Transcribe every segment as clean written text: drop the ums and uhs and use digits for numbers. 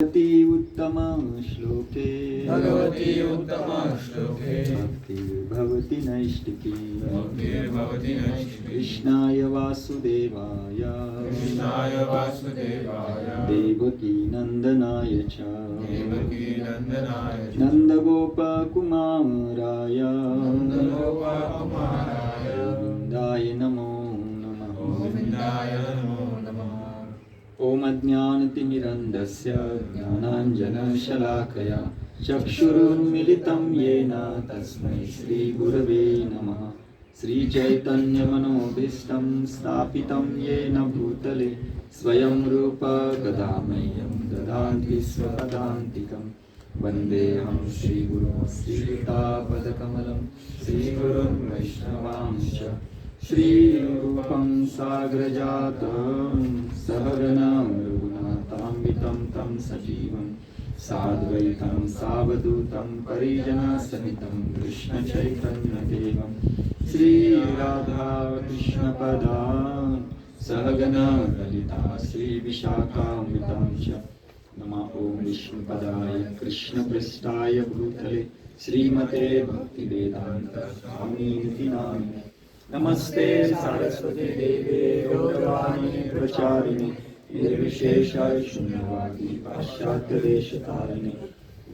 भगवती उत्तम श्लोके भक्तिर्भवति नैष्टिकी कृष्णाय वासुदेवाय देवकी नंदनाय च नंदगोपकुमाराय गोविन्दाय नमो नमः। ओम अज्ञानतिमिरन्धस्य ज्ञानाञ्जनशलाकया चक्षुरुन्मिलितं येन तस्मै श्रीगुरवे नमः। श्रीचैतन्यमनोभीष्टं स्थापितं येन भूतले स्वयं रूप कदा मह्यं ददाति स्वपदान्तिकं। वन्देऽहं श्रीगुरुं श्रीयुतापदकमलं श्रीगुरुं वैष्णवांश्च श्रीरूपं साग्रजातं सहगना रघुनाथान्वितं तं सजीवं साद्वैतं सावधूतं परिजनसहितं कृष्णचैतन्यदेवं श्रीराधाकृष्णपदां सहगना ललिता श्रीविशाखान्वितं च। नमः ॐ विष्णुपदाय कृष्णपृष्ठाय भूतले श्रीमते भक्तिवेदान्त स्वामिनिति नामिने। नमस्ते सरस्वती देवे गौरवाणी प्रचारिणे निर्विशेष शून्यवादी पाश्चात्यदेशतारिणे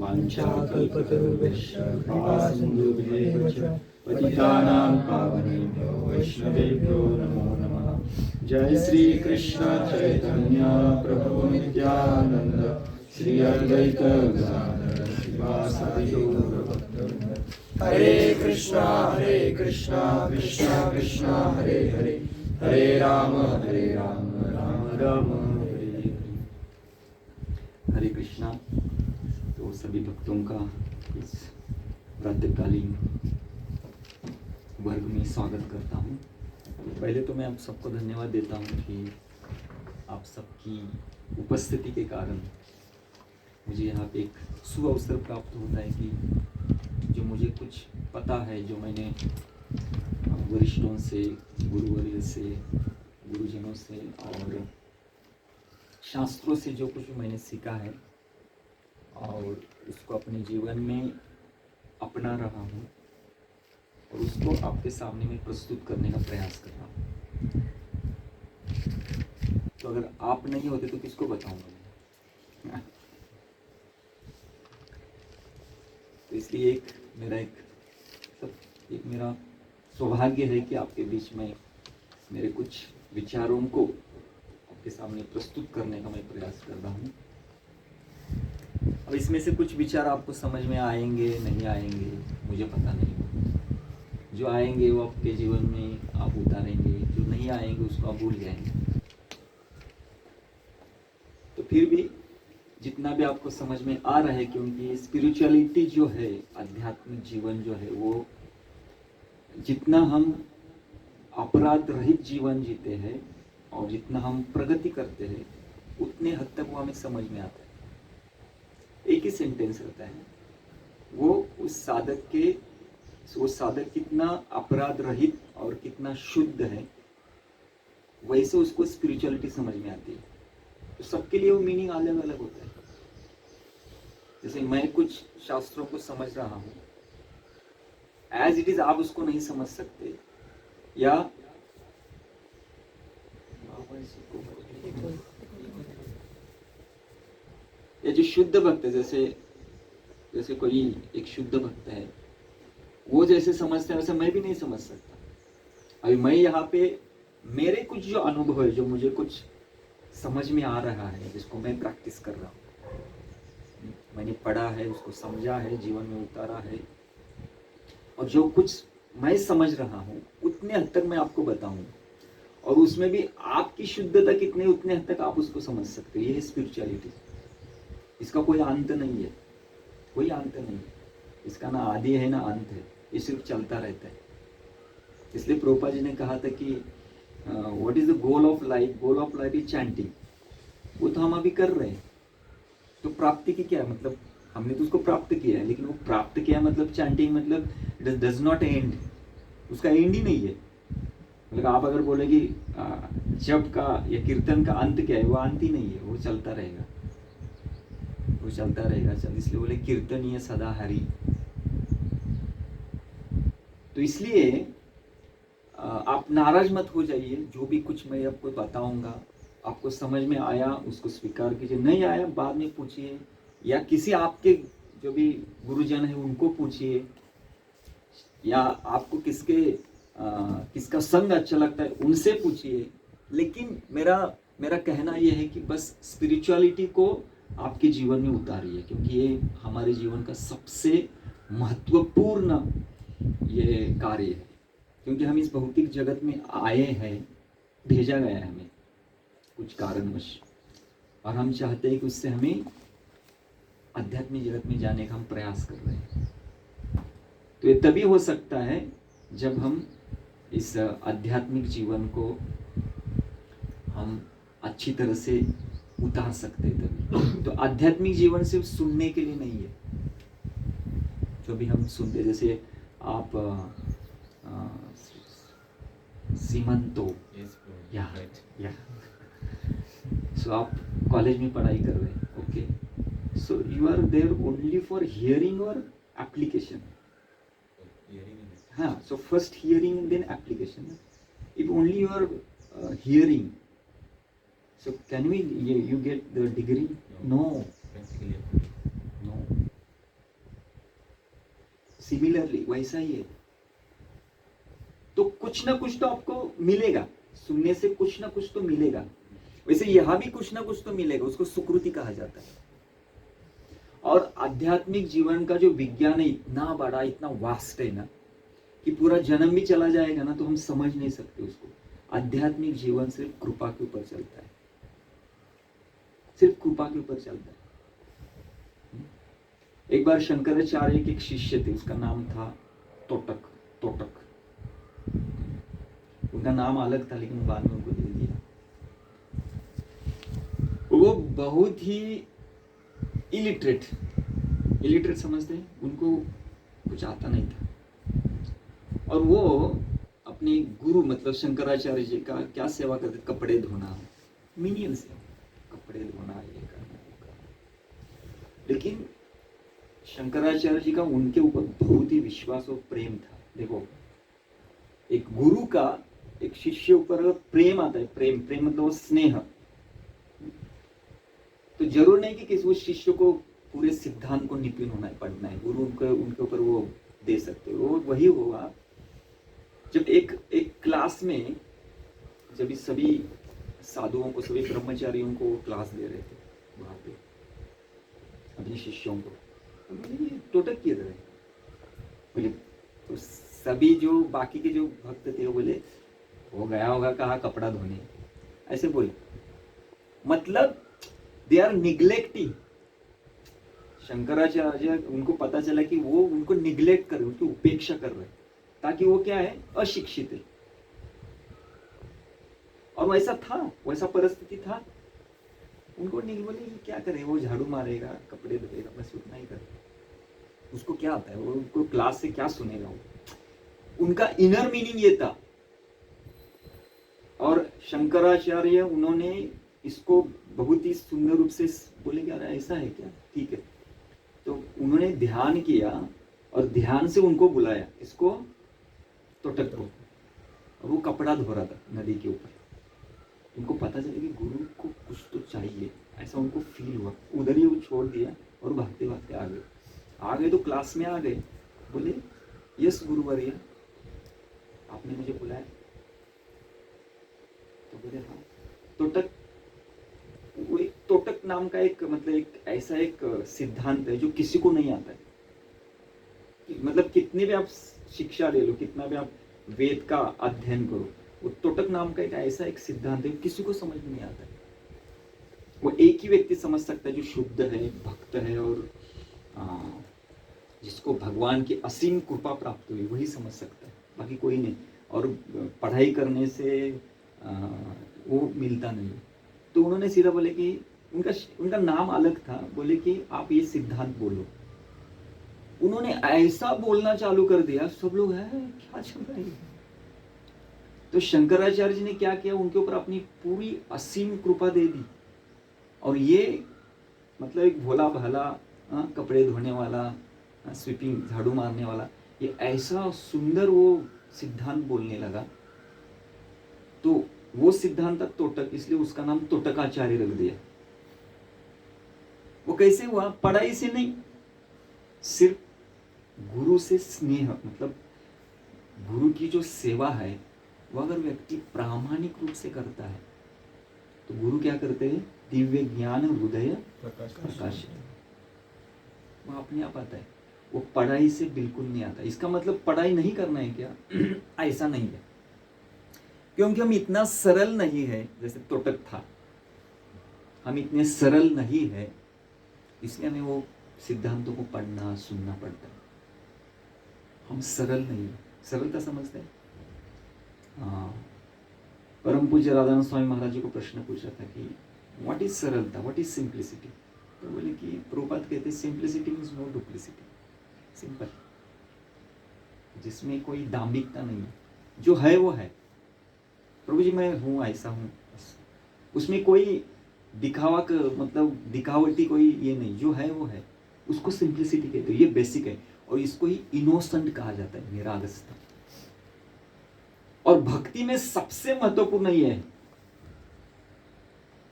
वाञ्छाकल्पतरुभ्यश्च कृपासिन्धुभ्येव च पतितानां पावनेभ्यो वैष्णवेभ्यो नमो नमः। जय श्री कृष्ण चैतन्य प्रभु नित्यानंद श्री अद्वैत गदाधर श्रीवासादि गौरभक्तवृंद। हरे कृष्णा कृष्णा कृष्णा हरे हरे हरे राम राम राम हरे हरे। हरे कृष्णा। तो सभी भक्तों का इस प्रातःकालीन वर्ग में स्वागत करता हूँ। पहले तो मैं आप सबको धन्यवाद देता हूँ कि आप सबकी उपस्थिति के कारण मुझे यहाँ पे एक सुअवसर प्राप्त होता है कि जो मुझे कुछ पता है, जो मैंने वरिष्ठों से, गुरुवर्य से, गुरुजनों से और शास्त्रों से जो कुछ मैंने सीखा है और उसको अपने जीवन में अपना रहा हूँ और उसको आपके सामने में प्रस्तुत करने का प्रयास कर रहा हूँ। तो अगर आप नहीं होते तो किसको बताऊंगा? तो इसलिए एक मेरा सौभाग्य है कि आपके बीच में मेरे कुछ विचारों को आपके सामने प्रस्तुत करने का मैं प्रयास कर रहा हूँ। अब इसमें से कुछ विचार आपको समझ में आएंगे, नहीं आएंगे, मुझे पता नहीं। जो आएंगे वो आपके जीवन में आप उतारेंगे, जो नहीं आएंगे उसको आप भूल जाएंगे। तो फिर भी जितना भी आपको समझ में आ रहा है, क्योंकि स्पिरिचुअलिटी जो है, आध्यात्मिक जीवन जो है, वो जितना हम अपराध रहित जीवन जीते हैं और जितना हम प्रगति करते हैं उतने हद तक वो हमें समझ में आता है। एक ही सेंटेंस रहता है, वो साधक कितना अपराध रहित और कितना शुद्ध है, वैसे उसको स्पिरिचुअलिटी समझ में आती है। तो सबके लिए वो मीनिंग अलग अलग होता है। जैसे मैं कुछ शास्त्रों को समझ रहा हूँ, एज इट इज आप उसको नहीं समझ सकते, या जो शुद्ध भक्त है, जैसे कोई एक शुद्ध भक्त है, वो जैसे समझते हैं वैसे मैं भी नहीं समझ सकता। अभी मैं यहाँ पे मेरे कुछ जो अनुभव है, जो मुझे कुछ समझ में आ रहा है, जिसको मैं प्रैक्टिस कर रहा हूँ, मैंने पढ़ा है, उसको समझा है, जीवन में उतारा है, और जो कुछ मैं समझ रहा हूँ उतने हद तक मैं आपको बताऊंगा। और उसमें भी आपकी शुद्धता कितनी, उतने हद तक आप उसको समझ सकते हो। ये है स्पिरिचुअलिटी। इसका कोई अंत नहीं है, कोई अंत नहीं है। इसका ना आदि है ना अंत है, ये सिर्फ चलता रहता है। इसलिए प्रभुपाद जी ने कहा था कि what is the goal of life? Goal of life is chanting. वो तो हम अभी कर रहे हैं। तो प्राप्ति की क्या है? मतलब हमने तो उसको प्राप्त किया है, लेकिन वो प्राप्त किया मतलब चैंटिंग, मतलब इट डज नॉट एंड। उसका एंड ही नहीं है। मतलब आप अगर बोले कि जप का या कीर्तन का अंत क्या है, वो अंत ही नहीं है, वो चलता रहेगा। वो चलता रहेगा इसलिए बोले कीर्तनीय सदा हरि। तो इसलिए आप नाराज मत हो जाइए, जो भी कुछ मैं आपको बताऊंगा आपको समझ में आया उसको स्वीकार कीजिए, नहीं आया बाद में पूछिए, या किसी आपके जो भी गुरुजन है उनको पूछिए, या आपको किसका संग अच्छा लगता है उनसे पूछिए। लेकिन मेरा कहना यह है कि बस स्पिरिचुअलिटी को आपके जीवन में उतारिए, क्योंकि ये हमारे जीवन का सबसे महत्वपूर्ण ये कार्य है। क्योंकि हम इस भौतिक जगत में आए हैं, भेजा गया है हमें कुछ कारणवश, और हम चाहते हैं कि उससे हमें आध्यात्मिक जगत में जाने का हम प्रयास कर रहे हैं। तो ये तभी हो सकता है जब हम इस आध्यात्मिक जीवन को हम अच्छी तरह से उतार सकते हैं तभी। तो आध्यात्मिक जीवन सिर्फ सुनने के लिए नहीं है, जो भी हम सुनते, जैसे आप सीमंतो या सो आप कॉलेज में पढ़ाई कर रहे हैं, okay, so you are there only for hearing और एप्लीकेशन। हाँ, so first hearing and then application. If only you are hearing, so can you get the degree? No. No. Similarly, वैसा ही है। तो कुछ ना कुछ तो आपको मिलेगा, सुनने से कुछ ना कुछ तो मिलेगा। वैसे यहाँ भी कुछ ना कुछ तो मिलेगा, उसको सुकृति कहा जाता है। और आध्यात्मिक जीवन का जो विज्ञान है इतना बड़ा, इतना वास्ट है ना, कि पूरा जन्म भी चला जाएगा ना तो हम समझ नहीं सकते उसको। आध्यात्मिक जीवन सिर्फ कृपा के ऊपर चलता है, सिर्फ कृपा के ऊपर चलता है। एक बार शंकराचार्य के एक शिष्य थे, उसका नाम था तोटक। उनका नाम अलग था लेकिन बाद में उनको दे दिया। वो बहुत ही इलिटरेट समझते हैं, उनको कुछ आता नहीं था। और वो अपने गुरु मतलब शंकराचार्य जी का क्या सेवा करते, कपड़े धोना, मिनियन से कपड़े धोना, ये करना। लेकिन शंकराचार्य जी का उनके ऊपर बहुत ही विश्वास और प्रेम था। देखो, एक गुरु का एक शिष्य ऊपर अगर प्रेम आता है, प्रेम मतलब स्नेह, तो जरूर नहीं कि किसी शिष्य को पूरे सिद्धांत को निपुण होना है, पढ़ना है। गुरु उनके ऊपर वो दे सकते हो। वो वही होगा जब एक क्लास में, जब इस सभी साधुओं को, सभी ब्रह्मचारियों को क्लास दे रहे थे वहां पे अपने शिष्यों को, टोटक किए रहे बोले, तो सभी जो बाकी के जो भक्त थे वो बोले वो गया होगा कहाँ कपड़ा धोने, ऐसे बोले। मतलब दे आर निग्लेक्टिंग। शंकराचार्य उनको पता चला कि वो उनको निग्लेक्ट कर रहे, उनकी उपेक्षा कर रहे, ताकि वो क्या है, अशिक्षित है। और वैसा था, वैसा परिस्थिति था। उनको नहीं बोले क्या करे, वो झाड़ू मारेगा, कपड़े धोएगा, बस उतना ही करे। उसको क्या आता है, वो उनको क्लास से क्या सुनेगा वो। उनका इनर मीनिंग ये था। और शंकराचार्य उन्होंने इसको बहुत ही सुंदर रूप से बोले, क्या ऐसा है क्या, ठीक है। तो उन्होंने ध्यान किया और ध्यान से उनको बुलाया, इसको तोटक को। और वो कपड़ा धो रहा था नदी के ऊपर। उनको पता चला कि गुरु को कुछ तो चाहिए, ऐसा उनको फील हुआ। उधर ही वो छोड़ दिया और भागते भागते आ गए तो क्लास में आ गए। बोले, यस गुरुवर्य, आपने मुझे बुलाया। तो बोले हाँ। तोटक नाम का एक मतलब एक ऐसा एक सिद्धांत है जो किसी को नहीं आता है। मतलब कितने भी आप शिक्षा ले लो, कितना भी आप वेद का अध्ययन करो, वो तोटक नाम का एक ऐसा एक सिद्धांत है किसी को समझ में नहीं आता है। वो एक ही व्यक्ति समझ सकता है जो शुद्ध है, भक्त है, और जिसको भगवान की असीम कृपा प्राप्त हुई, वही समझ सकता है, बाकी कोई नहीं। और पढ़ाई करने से वो मिलता नहीं। तो उन्होंने सीधा बोले कि उनका नाम अलग था, बोले कि आप ये सिद्धांत बोलो। उन्होंने ऐसा बोलना चालू कर दिया, सब लोग है क्या चल रहा है। तो शंकराचार्य जी ने क्या किया, उनके ऊपर अपनी पूरी असीम कृपा दे दी। और ये मतलब एक भोला भाला कपड़े धोने वाला, स्वीपिंग झाड़ू मारने वाला, ये ऐसा सुंदर वो सिद्धांत बोलने लगा। तो वो सिद्धांत था तोटक, इसलिए उसका नाम तोटकाचार्य रख दिया। वो कैसे हुआ? पढ़ाई से नहीं, सिर्फ गुरु से स्नेह, मतलब गुरु की जो सेवा है वो अगर व्यक्ति प्रामाणिक रूप से करता है तो गुरु क्या करते हैं? दिव्य ज्ञान हृदय प्रकाश, वो अपने आप आता है। वो पढ़ाई से बिल्कुल नहीं आता। इसका मतलब पढ़ाई नहीं करना है क्या? ऐसा नहीं है, क्योंकि हम इतना सरल नहीं है जैसे तोटक था। हम इतने सरल नहीं है, इसलिए हमें वो सिद्धांतों को पढ़ना सुनना पड़ता है। हम सरल नहीं है, सरलता समझते हैं? हाँ, परम पूज्य राधानंद स्वामी महाराज जी को प्रश्न पूछा था कि व्हाट इज सरलता, व्हाट इज सिंप्लिसिटी? तो बोले कि प्रभुपाद कहते हैं simplicity means no duplicity, simple, जिसमें कोई दाम्भिकता नहीं है, जो है वो है। प्रभु जी मैं हूँ, ऐसा हूँ, उसमें कोई दिखावा कर, मतलब दिखावटी कोई ये नहीं, जो है वो है, उसको सिंप्लिसिटी कहते हैं। ये बेसिक है और इसको ही इनोसेंट कहा जाता है, निरागसता। और भक्ति में सबसे महत्वपूर्ण ये है,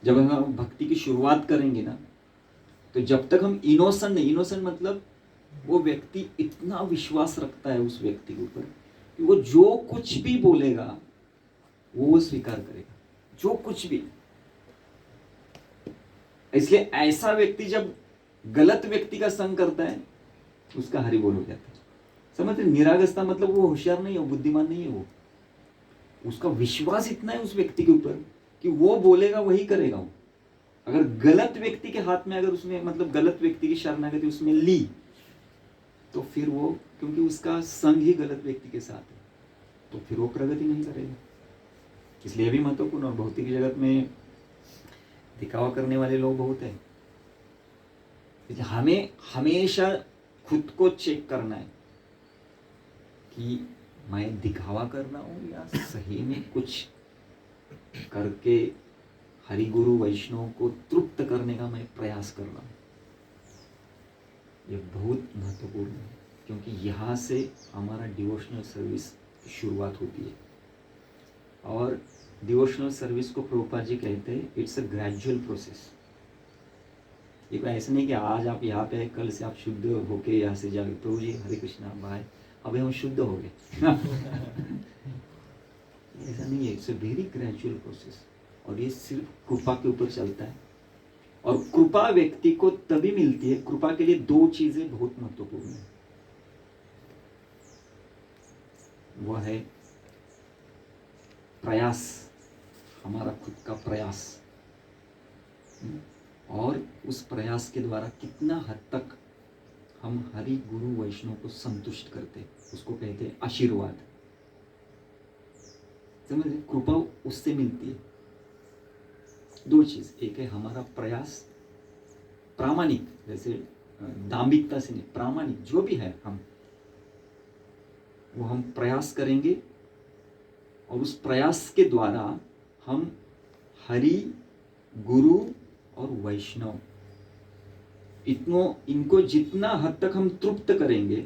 जब हम भक्ति की शुरुआत करेंगे ना, तो जब तक हम इनोसेंट नहीं, इनोसेंट मतलब वो व्यक्ति इतना विश्वास रखता है उस व्यक्ति के ऊपर कि वो जो कुछ भी बोलेगा वो स्वीकार करेगा, जो कुछ भी। इसलिए ऐसा व्यक्ति जब गलत व्यक्ति का संग करता है उसका हरि बोल हो जाता है। समझते? निरागसता मतलब वो होशियार नहीं है, वो बुद्धिमान नहीं है, वो उसका विश्वास इतना है उस व्यक्ति के ऊपर कि वो बोलेगा वही करेगा वो। अगर गलत व्यक्ति के हाथ में, अगर उसने मतलब गलत व्यक्ति की शरणागति उसमें ली, तो फिर वो, क्योंकि उसका संग ही गलत व्यक्ति के साथ है, तो फिर वो प्रगति नहीं करेगा। इसलिए भी महत्वपूर्ण। और भौतिक जगत में दिखावा करने वाले लोग बहुत हैं। हमें हमेशा खुद को चेक करना है कि मैं दिखावा कर रहा हूं या सही में कुछ करके हरि गुरु वैष्णव को तृप्त करने का मैं प्रयास कर रहा हूं। ये बहुत महत्वपूर्ण है, क्योंकि यहाँ से हमारा डिवोशनल सर्विस की शुरुआत होती है। और डिवोशनल सर्विस को प्रभुपाद जी कहते हैं इट्स अ ग्रेजुअल प्रोसेस। ये ऐसा नहीं कि आज आप यहाँ पे कल से आप शुद्ध होके यहाँ से जाओगे, प्रभु जी हरे कृष्णा बाय अबे हम शुद्ध हो गए। ऐसा नहीं है, it's a very gradual process. और ये सिर्फ कृपा के ऊपर चलता है। और कृपा व्यक्ति को तभी मिलती है, कृपा के लिए दो चीजें बहुत महत्वपूर्ण है। वह है प्रयास, हमारा खुद का प्रयास, और उस प्रयास के द्वारा कितना हद तक हम हरि गुरु वैष्णव को संतुष्ट करते, उसको कहते हैं आशीर्वाद। समझे? कृपा उससे मिलती है। दो चीज, एक है हमारा प्रयास प्रामाणिक, जैसे दाम्भिकता से नहीं, प्रामाणिक जो भी है हम प्रयास करेंगे, और उस प्रयास के द्वारा हम हरि गुरु और वैष्णव इनको जितना हद तक हम तृप्त करेंगे,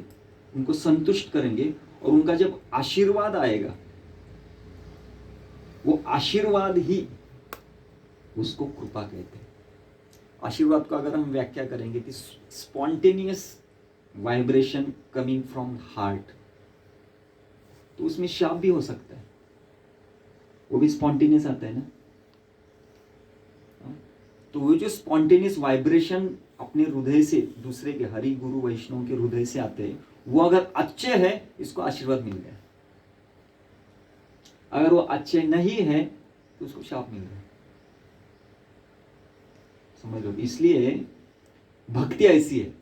उनको संतुष्ट करेंगे, और उनका जब आशीर्वाद आएगा, वो आशीर्वाद ही उसको कृपा कहते हैं। आशीर्वाद को अगर हम व्याख्या करेंगे कि spontaneous vibration coming from heart, तो उसमें शाप भी हो सकता है, वो भी स्पॉन्टेनियस आता है ना। तो वो जो स्पॉन्टेनियस वाइब्रेशन अपने हृदय से, दूसरे के हरि गुरु वैष्णव के हृदय से आते हैं, वो अगर अच्छे हैं, इसको आशीर्वाद मिल गया। अगर वो अच्छे नहीं है तो उसको शाप मिल गया। समझ लो। इसलिए भक्ति ऐसी है,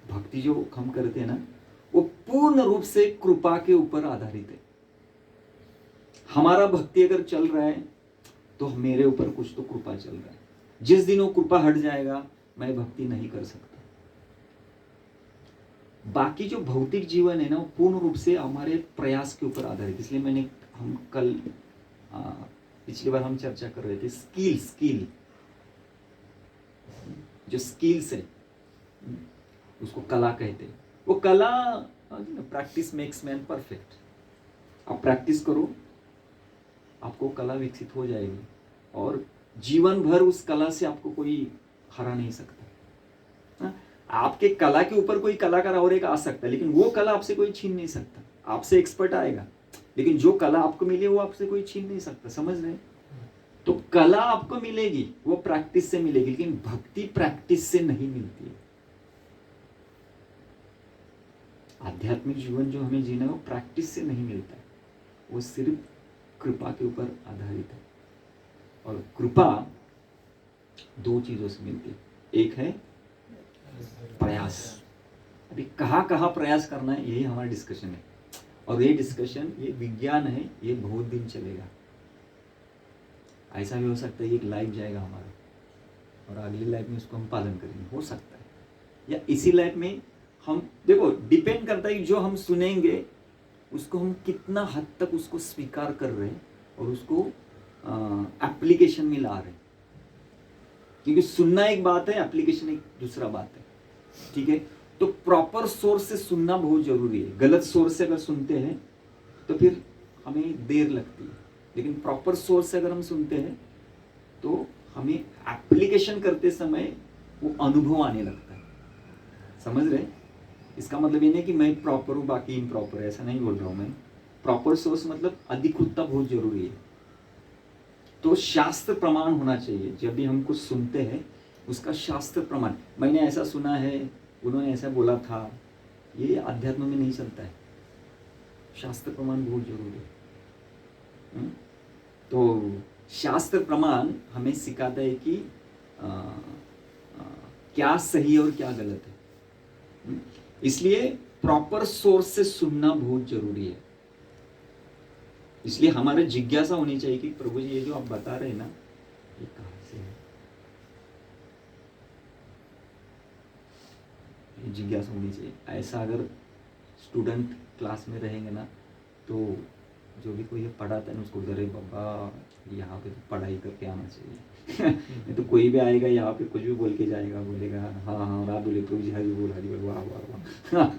भक्ति जो हम करते हैं ना, वो पूर्ण रूप से कृपा के ऊपर आधारित है। हमारा भक्ति अगर चल रहा है तो मेरे ऊपर कुछ तो कृपा चल रहा है। जिस दिन वो कृपा हट जाएगा, मैं भक्ति नहीं कर सकता। बाकी जो भौतिक जीवन है ना, वो पूर्ण रूप से हमारे प्रयास के ऊपर आधारित। इसलिए हम कल पिछली बार हम चर्चा कर रहे थे स्किल जो स्किल्स है उसको कला कहते हैं। वो कला, प्रैक्टिस मेक्स मैन परफेक्ट। आप प्रैक्टिस करो, आपको कला विकसित हो जाएगी और जीवन भर उस कला से आपको कोई हरा नहीं सकता। आपके कला के ऊपर कोई कलाकार और एक आ सकता है, लेकिन वो कला आपसे कोई छीन नहीं सकता। आपसे एक्सपर्ट आएगा, लेकिन जो कला आपको मिली वो आपसे कोई छीन नहीं सकता। समझ रहे? तो कला आपको मिलेगी, वो प्रैक्टिस से मिलेगी, लेकिन भक्ति प्रैक्टिस से नहीं मिलती है। आध्यात्मिक जीवन जो हमें जीना है वो प्रैक्टिस से नहीं मिलता है, वो सिर्फ कृपा के ऊपर आधारित है। और कृपा दो चीजों से मिलती है, एक है प्रयास। अभी कहाँ कहाँ प्रयास करना है यही हमारा डिस्कशन है, और ये डिस्कशन, ये विज्ञान है, ये बहुत दिन चलेगा। ऐसा भी हो सकता है कि एक लाइफ जाएगा हमारा और अगली लाइफ में उसको हम पालन करेंगे, हो सकता है, या इसी लाइफ में हम, देखो डिपेंड करता है कि जो हम सुनेंगे उसको हम कितना हद तक उसको स्वीकार कर रहे हैं और उसको एप्लीकेशन में ला रहे हैं। क्योंकि सुनना एक बात है, एप्लीकेशन एक दूसरा बात है। ठीक है, तो प्रॉपर सोर्स से सुनना बहुत जरूरी है। गलत सोर्स से अगर सुनते हैं तो फिर हमें देर लगती है, लेकिन प्रॉपर सोर्स से अगर हम सुनते हैं तो हमें एप्लीकेशन करते समय वो अनुभव आने लगता है। समझ रहे? इसका मतलब ये नहीं कि मैं प्रॉपर हूँ बाकी इम्प्रॉपर है, ऐसा नहीं बोल रहा हूँ मैं। प्रॉपर सोर्स मतलब अधिकृतता बहुत जरूरी है। तो शास्त्र प्रमाण होना चाहिए। जब भी हम कुछ सुनते हैं उसका शास्त्र प्रमाण, मैंने ऐसा सुना है, उन्होंने ऐसा बोला था, ये अध्यात्म में नहीं चलता है। शास्त्र प्रमाण बहुत जरूरी है। तो शास्त्र प्रमाण हमें सिखाता है कि क्या सही और क्या गलत है। इसलिए प्रॉपर सोर्स से सुनना बहुत जरूरी है। इसलिए हमारे जिज्ञासा होनी चाहिए कि प्रभु जी ये जो आप बता रहे हैं ना, ये कहाँ से है। ये जिज्ञासा होनी चाहिए। ऐसा अगर स्टूडेंट क्लास में रहेंगे ना, तो जो भी कोई पढ़ाता है ना उसको अरे बाबा यहाँ पे तो पढ़ाई करके आना चाहिए। नहीं तो कोई भी आएगा यहाँ पे कुछ भी बोल के जाएगा, बोलेगा हाँ हाँ, रात बोले प्रभु जी हरी बोल, वाह वाह वाह।